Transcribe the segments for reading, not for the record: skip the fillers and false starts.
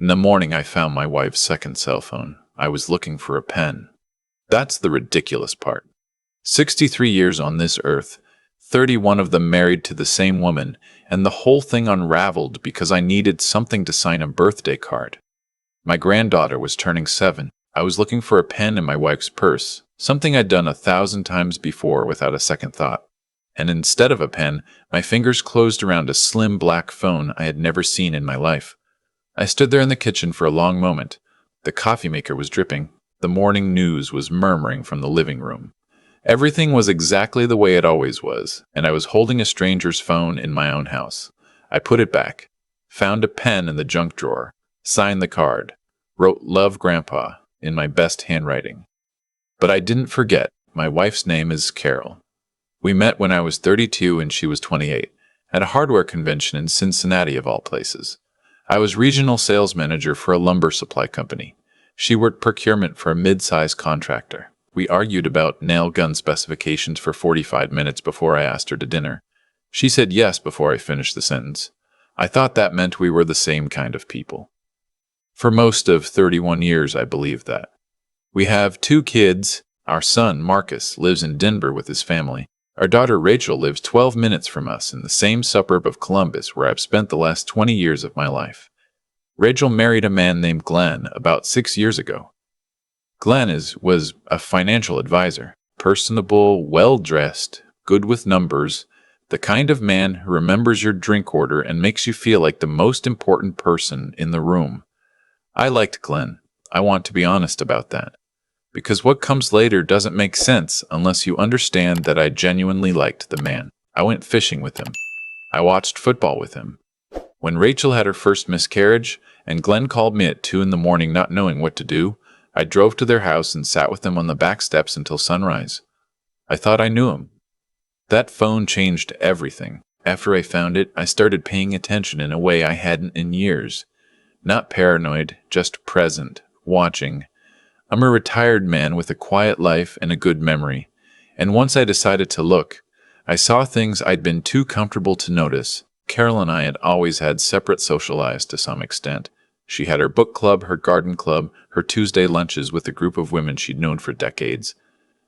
In the morning, I found my wife's second cell phone. I was looking for a pen. That's the ridiculous part. 63 years on this earth, 31 of them married to the same woman, and the whole thing unraveled because I needed something to sign a birthday card. My granddaughter was turning 7. I was looking for a pen in my wife's purse, something I'd done 1,000 times before without a second thought. And instead of a pen, my fingers closed around a slim black phone I had never seen in my life. I stood there in the kitchen for a long moment. The coffee maker was dripping. The morning news was murmuring from the living room. Everything was exactly the way it always was, and I was holding a stranger's phone in my own house. I put it back, found a pen in the junk drawer, signed the card, wrote "Love, Grandpa" in my best handwriting. But I didn't forget. My wife's name is Carol. We met when I was 32 and she was 28, at a hardware convention in Cincinnati of all places. I was regional sales manager for a lumber supply company. She worked procurement for a mid-size contractor. We argued about nail gun specifications for 45 minutes before I asked her to dinner. She said yes before I finished the sentence. I thought that meant we were the same kind of people. For most of 31 years, I believed that. We have 2 kids. Our son, Marcus, lives in Denver with his family. Our daughter, Rachel, lives 12 minutes from us in the same suburb of Columbus where I've spent the last 20 years of my life. Rachel married a man named Glenn about 6 years ago. Glenn was a financial advisor, personable, well-dressed, good with numbers, the kind of man who remembers your drink order and makes you feel like the most important person in the room. I liked Glenn. I want to be honest about that. Because what comes later doesn't make sense unless you understand that I genuinely liked the man. I went fishing with him. I watched football with him. When Rachel had her first miscarriage and Glenn called me at 2 a.m. not knowing what to do, I drove to their house and sat with them on the back steps until sunrise. I thought I knew him. That phone changed everything. After I found it, I started paying attention in a way I hadn't in years. Not paranoid, just present, watching. I'm a retired man with a quiet life and a good memory. And once I decided to look, I saw things I'd been too comfortable to notice. Carol and I had always had separate social lives to some extent. She had her book club, her garden club, her Tuesday lunches with a group of women she'd known for decades.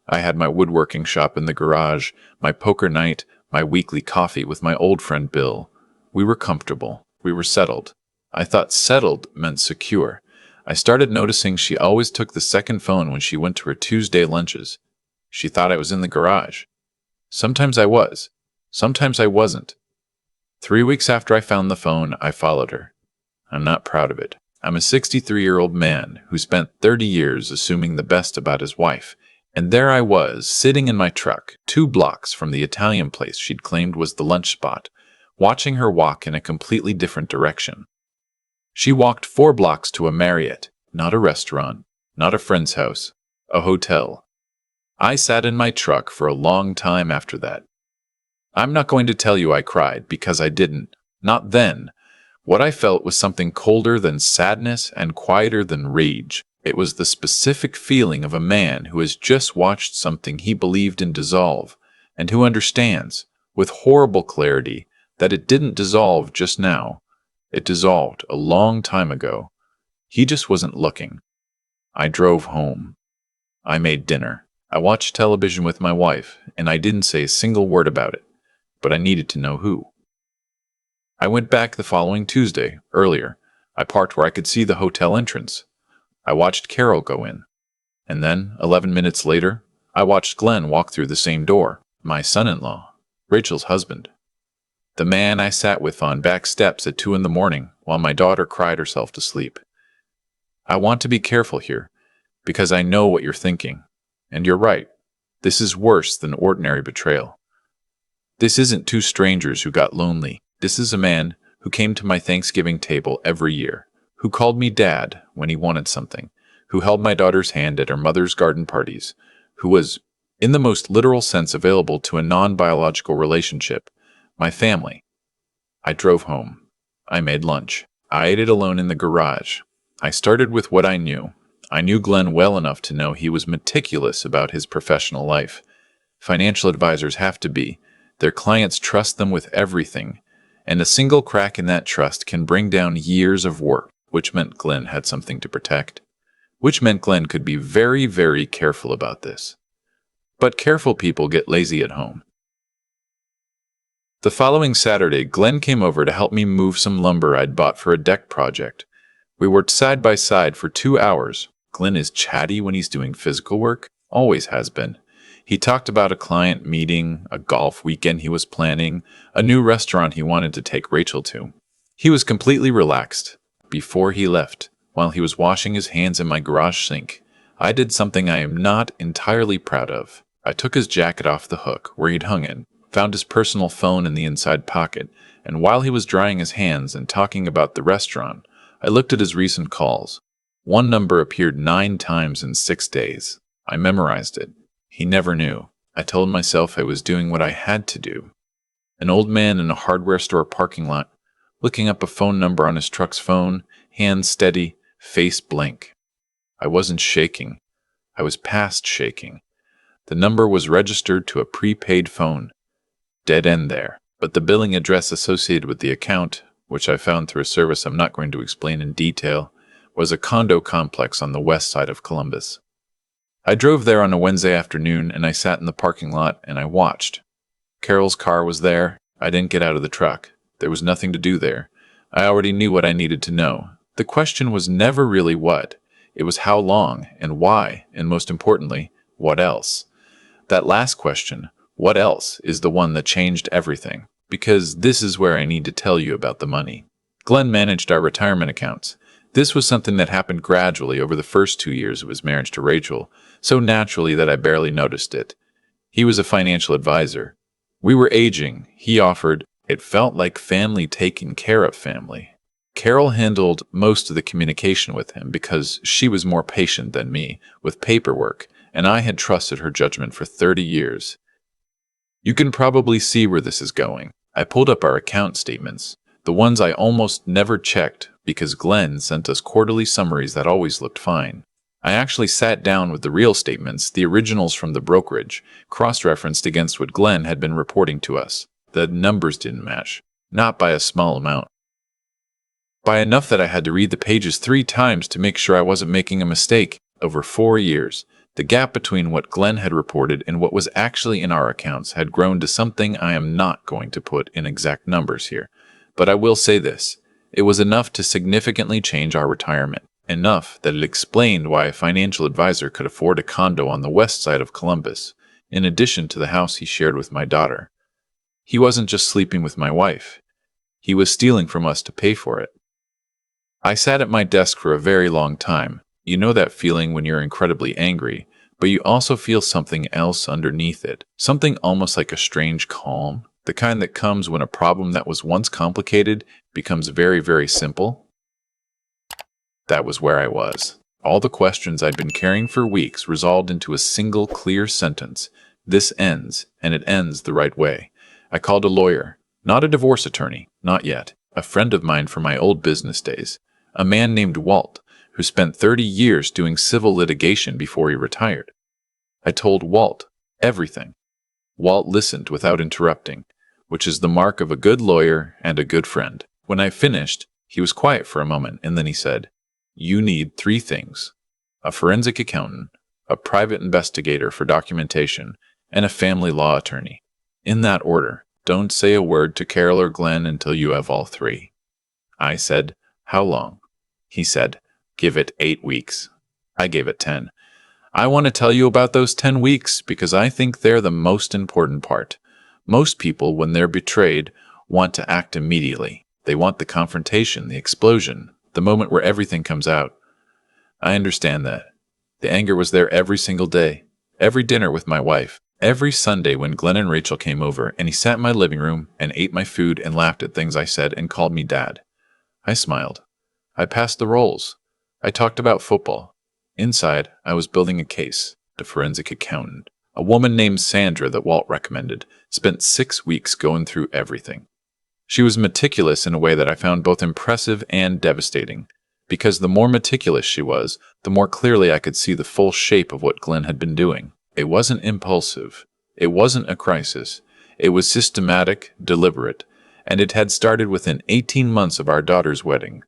I had my woodworking shop in the garage, my poker night, my weekly coffee with my old friend Bill. We were comfortable. We were settled. I thought settled meant secure. I started noticing she always took the second phone when she went to her Tuesday lunches. She thought I was in the garage. Sometimes I was. Sometimes I wasn't. 3 weeks after I found the phone, I followed her. I'm not proud of it. I'm a 63-year-old man who spent 30 years assuming the best about his wife, and there I was, sitting in my truck, 2 blocks from the Italian place she'd claimed was the lunch spot, watching her walk in a completely different direction. She walked 4 blocks to a Marriott, not a restaurant, not a friend's house, a hotel. I sat in my truck for a long time after that. I'm not going to tell you I cried, because I didn't. Not then. What I felt was something colder than sadness and quieter than rage. It was the specific feeling of a man who has just watched something he believed in dissolve, and who understands, with horrible clarity, that it didn't dissolve just now. It dissolved a long time ago. He just wasn't looking. I drove home. I made dinner. I watched television with my wife, and I didn't say a single word about it, but I needed to know who. I went back the following Tuesday, earlier. I parked where I could see the hotel entrance. I watched Carol go in. And then, 11 minutes later, I watched Glenn walk through the same door, my son-in-law, Rachel's husband. The man I sat with on back steps at 2 a.m. while my daughter cried herself to sleep. I want to be careful here, because I know what you're thinking. And you're right. This is worse than ordinary betrayal. This isn't 2 strangers who got lonely. This is a man who came to my Thanksgiving table every year, who called me Dad when he wanted something, who held my daughter's hand at her mother's garden parties, who was, in the most literal sense, available to a non-biological relationship, my family. I drove home. I made lunch. I ate it alone in the garage. I started with what I knew. I knew Glenn well enough to know he was meticulous about his professional life. Financial advisors have to be. Their clients trust them with everything, and a single crack in that trust can bring down years of work. which meant Glenn had something to protect, which meant Glenn could be very, very careful about this. But careful people get lazy at home. The following Saturday, Glenn came over to help me move some lumber I'd bought for a deck project. We worked side by side for 2 hours. Glenn is chatty when he's doing physical work, always has been. He talked about a client meeting, a golf weekend he was planning, a new restaurant he wanted to take Rachel to. He was completely relaxed. Before he left, while he was washing his hands in my garage sink, I did something I am not entirely proud of. I took his jacket off the hook where he'd hung it, found his personal phone in the inside pocket, and while he was drying his hands and talking about the restaurant, I looked at his recent calls. One number appeared 9 times in 6 days. I memorized it. He never knew. I told myself I was doing what I had to do. An old man in a hardware store parking lot, looking up a phone number on his truck's phone, hands steady, face blank. I wasn't shaking. I was past shaking. The number was registered to a prepaid phone. Dead end there. But the billing address associated with the account, which I found through a service I'm not going to explain in detail, was a condo complex on the west side of Columbus. I drove there on a Wednesday afternoon, and I sat in the parking lot and I watched. Carol's car was there. I didn't get out of the truck. There was nothing to do there. I already knew what I needed to know. The question was never really what. It was how long and why, and most importantly, what else. That last question, what else, is the one that changed everything, because this is where I need to tell you about the money. Glenn managed our retirement accounts. This was something that happened gradually over the first 2 years of his marriage to Rachel, so naturally that I barely noticed it. He was a financial advisor. We were aging. He offered, it felt like family taking care of family. Carol handled most of the communication with him because she was more patient than me with paperwork, and I had trusted her judgment for 30 years. You can probably see where this is going. I pulled up our account statements, the ones I almost never checked because Glenn sent us quarterly summaries that always looked fine. I actually sat down with the real statements, the originals from the brokerage, cross-referenced against what Glenn had been reporting to us. The numbers didn't match, not by a small amount. By enough that I had to read the pages 3 times to make sure I wasn't making a mistake. Over 4 years, the gap between what Glenn had reported and what was actually in our accounts had grown to something I am not going to put in exact numbers here. But I will say this. It was enough to significantly change our retirement. Enough that it explained why a financial advisor could afford a condo on the west side of Columbus, in addition to the house he shared with my daughter. He wasn't just sleeping with my wife. He was stealing from us to pay for it. I sat at my desk for a very long time. You know that feeling when you're incredibly angry, but you also feel something else underneath it. Something almost like a strange calm. The kind that comes when a problem that was once complicated becomes very, very simple. That was where I was. All the questions I'd been carrying for weeks resolved into a single clear sentence. This ends, and it ends the right way. I called a lawyer, not a divorce attorney, not yet, a friend of mine from my old business days, a man named Walt, who spent 30 years doing civil litigation before he retired. I told Walt everything. Walt listened without interrupting, which is the mark of a good lawyer and a good friend. When I finished, he was quiet for a moment, and then he said, "You need 3 things: a forensic accountant, a private investigator for documentation, and a family law attorney. In that order. Don't say a word to Carol or Glenn until you have all 3. I said, "How long?" He said, "Give it 8 weeks." I gave it 10. I want to tell you about those 10 weeks because I think they're the most important part. Most people, when they're betrayed, want to act immediately. They want the confrontation, the explosion, the moment where everything comes out. I understand that. The anger was there every single day, every dinner with my wife, every Sunday when Glenn and Rachel came over and he sat in my living room and ate my food and laughed at things I said and called me Dad. I smiled. I passed the roles. I talked about football. Inside, I was building a case. The forensic accountant, a woman named Sandra that Walt recommended, spent 6 weeks going through everything. She was meticulous in a way that I found both impressive and devastating, because the more meticulous she was, the more clearly I could see the full shape of what Glenn had been doing. It wasn't impulsive. It wasn't a crisis. It was systematic, deliberate, and it had started within 18 months of our daughter's wedding.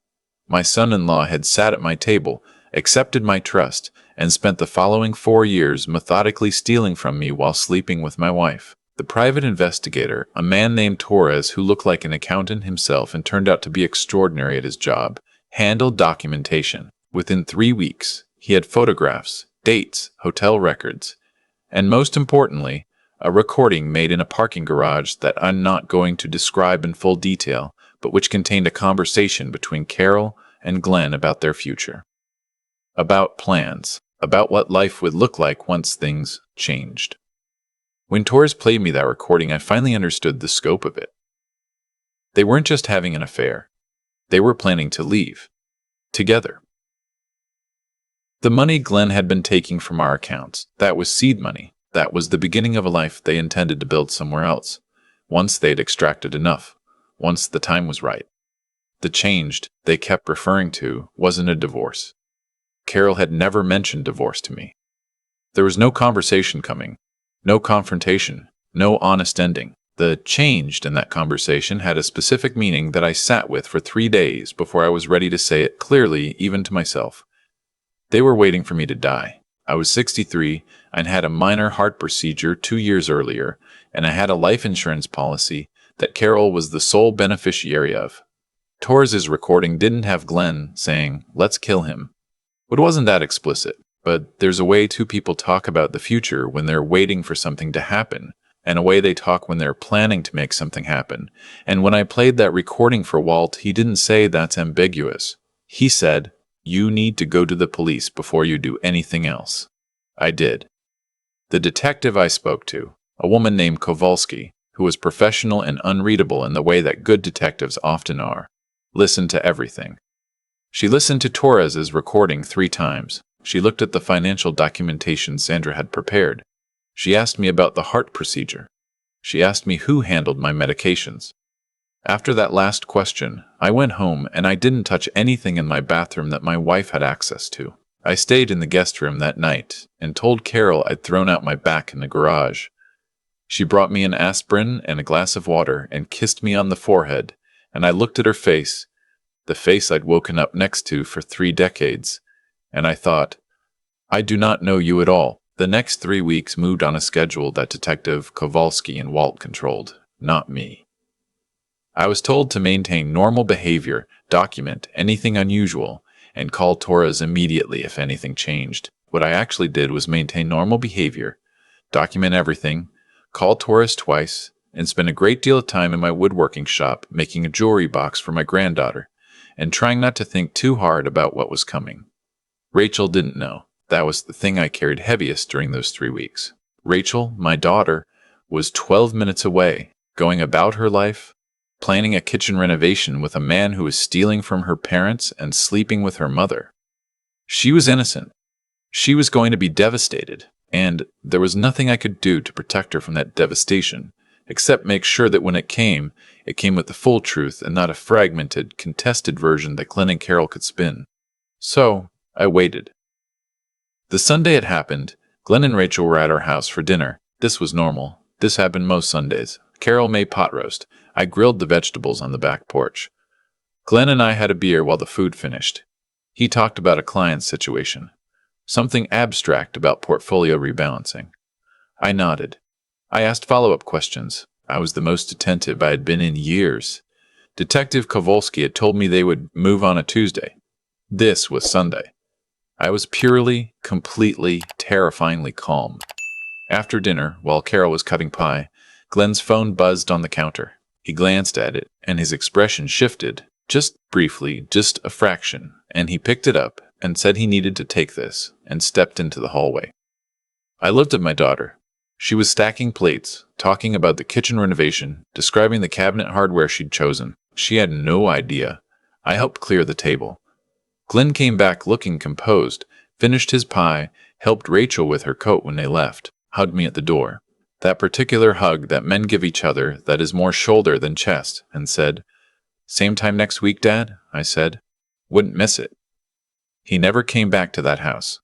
My son-in-law had sat at my table, accepted my trust, and spent the following 4 years methodically stealing from me while sleeping with my wife. The private investigator, a man named Torres who looked like an accountant himself and turned out to be extraordinary at his job, handled documentation. Within 3 weeks, he had photographs, dates, hotel records, and most importantly, a recording made in a parking garage that I'm not going to describe in full detail, but which contained a conversation between Carol and Glenn about their future. About plans, about what life would look like once things changed. When Torres played me that recording, I finally understood the scope of it. They weren't just having an affair. They were planning to leave. Together. The money Glenn had been taking from our accounts, that was seed money. That was the beginning of a life they intended to build somewhere else. Once they'd extracted enough. Once the time was right. The changed they kept referring to wasn't a divorce. Carol had never mentioned divorce to me. There was no conversation coming. No confrontation. No honest ending. The changed in that conversation had a specific meaning that I sat with for 3 days before I was ready to say it clearly, even to myself. They were waiting for me to die. I was 63 and had a minor heart procedure 2 years earlier, and I had a life insurance policy that Carol was the sole beneficiary of. Torres's recording didn't have Glenn saying, "Let's kill him." It wasn't that explicit, but there's a way two people talk about the future when they're waiting for something to happen, and a way they talk when they're planning to make something happen. And when I played that recording for Walt, he didn't say that's ambiguous. He said, "You need to go to the police before you do anything else." I did. The detective I spoke to, a woman named Kowalski, who was professional and unreadable in the way that good detectives often are, listened to everything. She listened to Torres's recording 3 times. She looked at the financial documentation Sandra had prepared. She asked me about the heart procedure. She asked me who handled my medications. After that last question, I went home and I didn't touch anything in my bathroom that my wife had access to. I stayed in the guest room that night and told Carol I'd thrown out my back in the garage. She brought me an aspirin and a glass of water and kissed me on the forehead, and I looked at her face, the face I'd woken up next to for 3 decades, and I thought, I do not know you at all. The next 3 weeks moved on a schedule that Detective Kowalski and Walt controlled, not me. I was told to maintain normal behavior, document anything unusual, and call Torres immediately if anything changed. What I actually did was maintain normal behavior, document everything, call Torres twice, and spend a great deal of time in my woodworking shop making a jewelry box for my granddaughter, and trying not to think too hard about what was coming. Rachel didn't know. That was the thing I carried heaviest during those 3 weeks. Rachel, my daughter, was 12 minutes away, going about her life, planning a kitchen renovation with a man who was stealing from her parents and sleeping with her mother. She was innocent. She was going to be devastated, and there was nothing I could do to protect her from that devastation, except make sure that when it came with the full truth and not a fragmented, contested version that Glenn and Carol could spin. So, I waited. The Sunday it happened, Glenn and Rachel were at our house for dinner. This was normal. This happened most Sundays. Carol made pot roast. I grilled the vegetables on the back porch. Glenn and I had a beer while the food finished. He talked about a client's situation. Something abstract about portfolio rebalancing. I nodded. I asked follow-up questions. I was the most attentive I had been in years. Detective Kowalski had told me they would move on a Tuesday. This was Sunday. I was purely, completely, terrifyingly calm. After dinner, while Carol was cutting pie, Glenn's phone buzzed on the counter. He glanced at it, and his expression shifted, just briefly, just a fraction, and he picked it up and said he needed to take this, and stepped into the hallway. I looked at my daughter. She was stacking plates, talking about the kitchen renovation, describing the cabinet hardware she'd chosen. She had no idea. I helped clear the table. Glenn came back looking composed, finished his pie, helped Rachel with her coat when they left, hugged me at the door. That particular hug that men give each other that is more shoulder than chest, and said, "Same time next week, Dad?" I said. "Wouldn't miss it." He never came back to that house.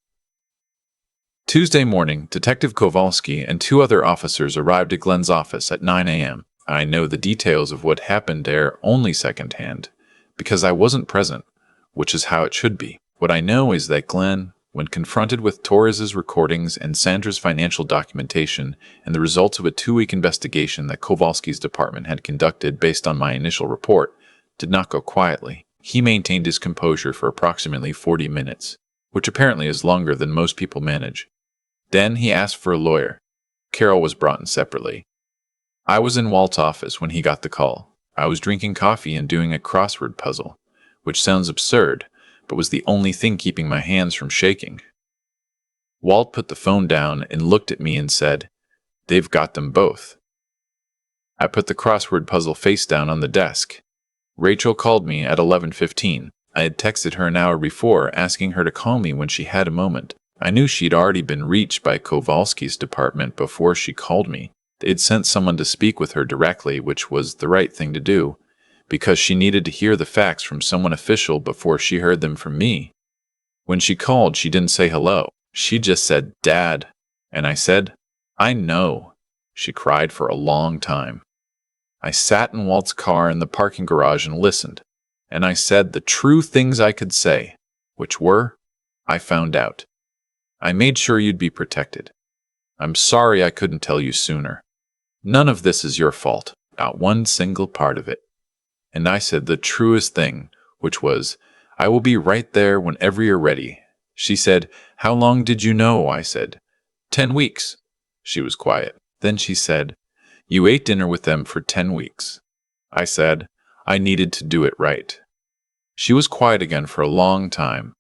Tuesday morning, Detective Kowalski and 2 other officers arrived at Glenn's office at 9 a.m. I know the details of what happened there only secondhand, because I wasn't present. which is how it should be. What I know is that Glenn, when confronted with Torres's recordings and Sandra's financial documentation and the results of a 2-week investigation that Kowalski's department had conducted based on my initial report, did not go quietly. He maintained his composure for approximately 40 minutes, which apparently is longer than most people manage. Then he asked for a lawyer. Carol was brought in separately. I was in Walt's office when he got the call. I was drinking coffee and doing a crossword puzzle, which sounds absurd, but was the only thing keeping my hands from shaking. Walt put the phone down and looked at me and said, "They've got them both." I put the crossword puzzle face down on the desk. Rachel called me at 11:15. I had texted her an hour before, asking her to call me when she had a moment. I knew she'd already been reached by Kowalski's department before she called me. They'd sent someone to speak with her directly, which was the right thing to do, because she needed to hear the facts from someone official before she heard them from me. When she called, she didn't say hello. She just said, "Dad." And I said, "I know." She cried for a long time. I sat in Walt's car in the parking garage and listened. And I said the true things I could say, which were, I found out. I made sure you'd be protected. I'm sorry I couldn't tell you sooner. None of this is your fault, not one single part of it. And I said the truest thing, which was, I will be right there whenever you're ready. She said, "How long did you know?" I said, 10 weeks. She was quiet. Then she said, "You ate dinner with them for 10 weeks. I said, I needed to do it right. She was quiet again for a long time.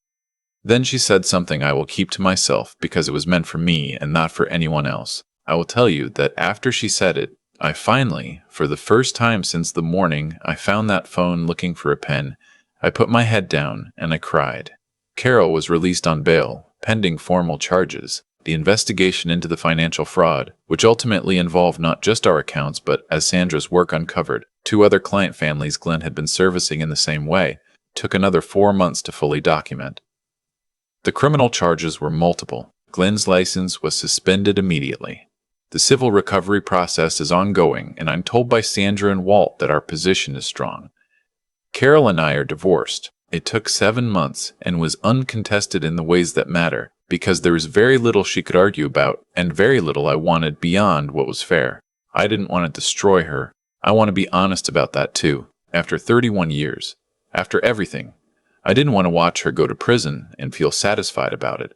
Then she said something I will keep to myself because it was meant for me and not for anyone else. I will tell you that after she said it, I finally, for the first time since the morning I found that phone looking for a pen, I put my head down and I cried. Carol was released on bail, pending formal charges. The investigation into the financial fraud, which ultimately involved not just our accounts but, as Sandra's work uncovered, 2 other client families Glenn had been servicing in the same way, took another 4 months to fully document. The criminal charges were multiple. Glenn's license was suspended immediately. The civil recovery process is ongoing, and I'm told by Sandra and Walt that our position is strong. Carol and I are divorced. It took 7 months and was uncontested in the ways that matter, because there was very little she could argue about, and very little I wanted beyond what was fair. I didn't want to destroy her. I want to be honest about that too. After 31 years, after everything, I didn't want to watch her go to prison and feel satisfied about it.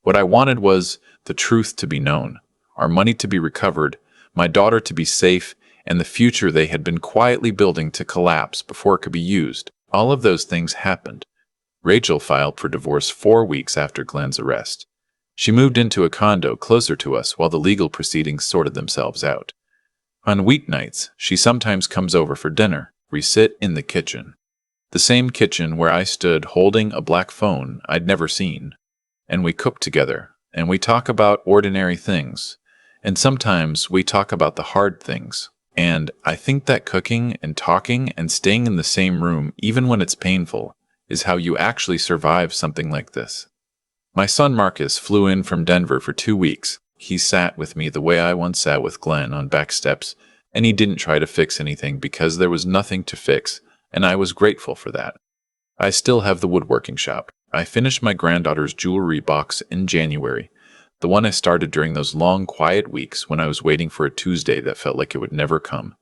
What I wanted was the truth to be known, our money to be recovered, my daughter to be safe, and the future they had been quietly building to collapse before it could be used. All of those things happened. Rachel filed for divorce 4 weeks after Glenn's arrest. She moved into a condo closer to us while the legal proceedings sorted themselves out. On weeknights, she sometimes comes over for dinner. We sit in the kitchen. The same kitchen where I stood holding a black phone I'd never seen. And we cook together, and we talk about ordinary things. And sometimes we talk about the hard things. And I think that cooking and talking and staying in the same room, even when it's painful, is how you actually survive something like this. My son Marcus flew in from Denver for 2 weeks. He sat with me the way I once sat with Glenn on back steps, and he didn't try to fix anything because there was nothing to fix, and I was grateful for that. I still have the woodworking shop. I finished my granddaughter's jewelry box in January, the one I started during those long, quiet weeks when I was waiting for a Tuesday that felt like it would never come.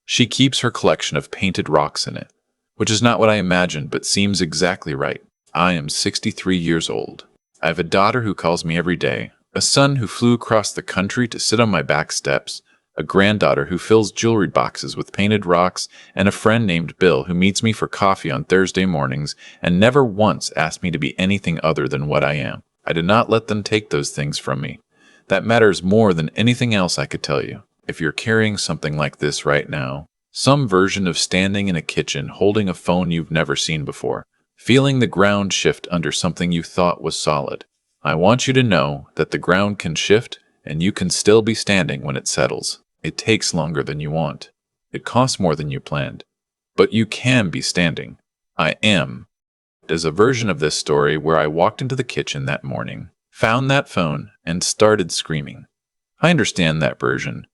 She keeps her collection of painted rocks in it, which is not what I imagined but seems exactly right. I am 63 years old. I have a daughter who calls me every day, a son who flew across the country to sit on my back steps, a granddaughter who fills jewelry boxes with painted rocks, and a friend named Bill who meets me for coffee on Thursday mornings and never once asked me to be anything other than what I am. I did not let them take those things from me. That matters more than anything else I could tell you. If you're carrying something like this right now, some version of standing in a kitchen holding a phone you've never seen before, feeling the ground shift under something you thought was solid, I want you to know that the ground can shift and you can still be standing when it settles. It takes longer than you want. It costs more than you planned. But you can be standing. I am. There's a version of this story where I walked into the kitchen that morning, found that phone, and started screaming. I understand that version.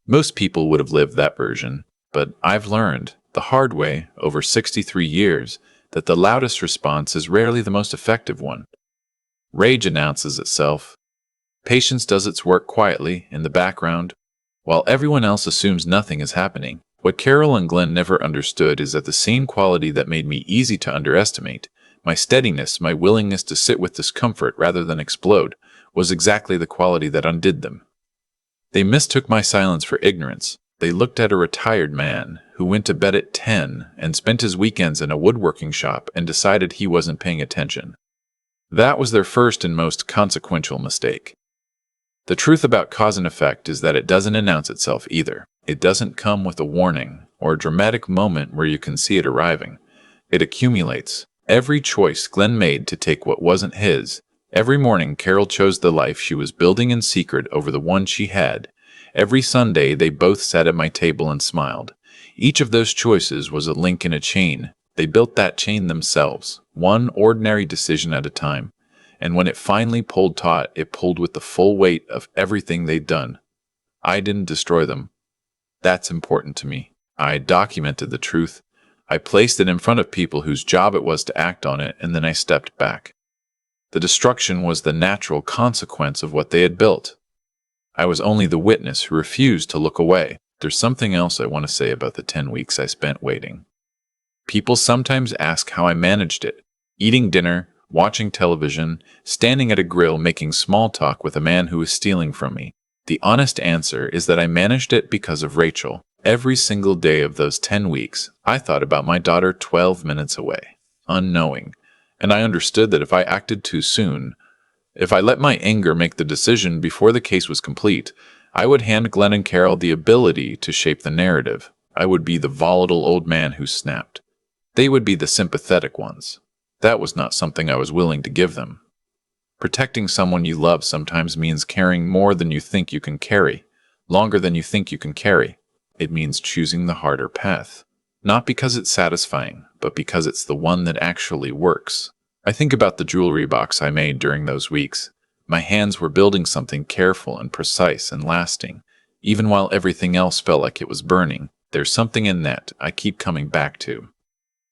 Most people would have lived that version, but I've learned, the hard way, over 63 years, that the loudest response is rarely the most effective one. Rage announces itself. Patience does its work quietly, in the background, while everyone else assumes nothing is happening. What Carol and Glenn never understood is that the same quality that made me easy to underestimate, my steadiness, my willingness to sit with discomfort rather than explode, was exactly the quality that undid them. They mistook my silence for ignorance. They looked at a retired man who went to bed at 10 and spent his weekends in a woodworking shop and decided he wasn't paying attention. That was their first and most consequential mistake. The truth about cause and effect is that it doesn't announce itself either. It doesn't come with a warning or a dramatic moment where you can see it arriving. It accumulates. Every choice Glenn made to take what wasn't his. Every morning Carol chose the life she was building in secret over the one she had. Every Sunday they both sat at my table and smiled. Each of those choices was a link in a chain. They built that chain themselves, one ordinary decision at a time. And when it finally pulled taut, it pulled with the full weight of everything they'd done. I didn't destroy them. That's important to me. I documented the truth. I placed it in front of people whose job it was to act on it, and then I stepped back. The destruction was the natural consequence of what they had built. I was only the witness who refused to look away. There's something else I want to say about the 10 weeks I spent waiting. People sometimes ask how I managed it. Eating dinner, watching television, standing at a grill making small talk with a man who was stealing from me. The honest answer is that I managed it because of Rachel. Every single day of those 10 weeks, I thought about my daughter 12 minutes away, unknowing. And I understood that if I acted too soon, if I let my anger make the decision before the case was complete, I would hand Glenn and Carol the ability to shape the narrative. I would be the volatile old man who snapped. They would be the sympathetic ones. That was not something I was willing to give them. Protecting someone you love sometimes means carrying more than you think you can carry, longer than you think you can carry. It means choosing the harder path. Not because it's satisfying, but because it's the one that actually works. I think about the jewelry box I made during those weeks. My hands were building something careful and precise and lasting. Even while everything else felt like it was burning, there's something in that I keep coming back to.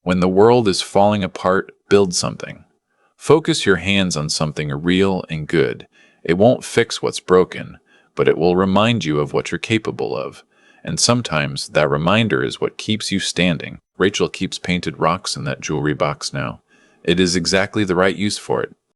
When the world is falling apart, build something. Focus your hands on something real and good. It won't fix what's broken, but it will remind you of what you're capable of. And sometimes that reminder is what keeps you standing. Rachel keeps painted rocks in that jewelry box now. It is exactly the right use for it.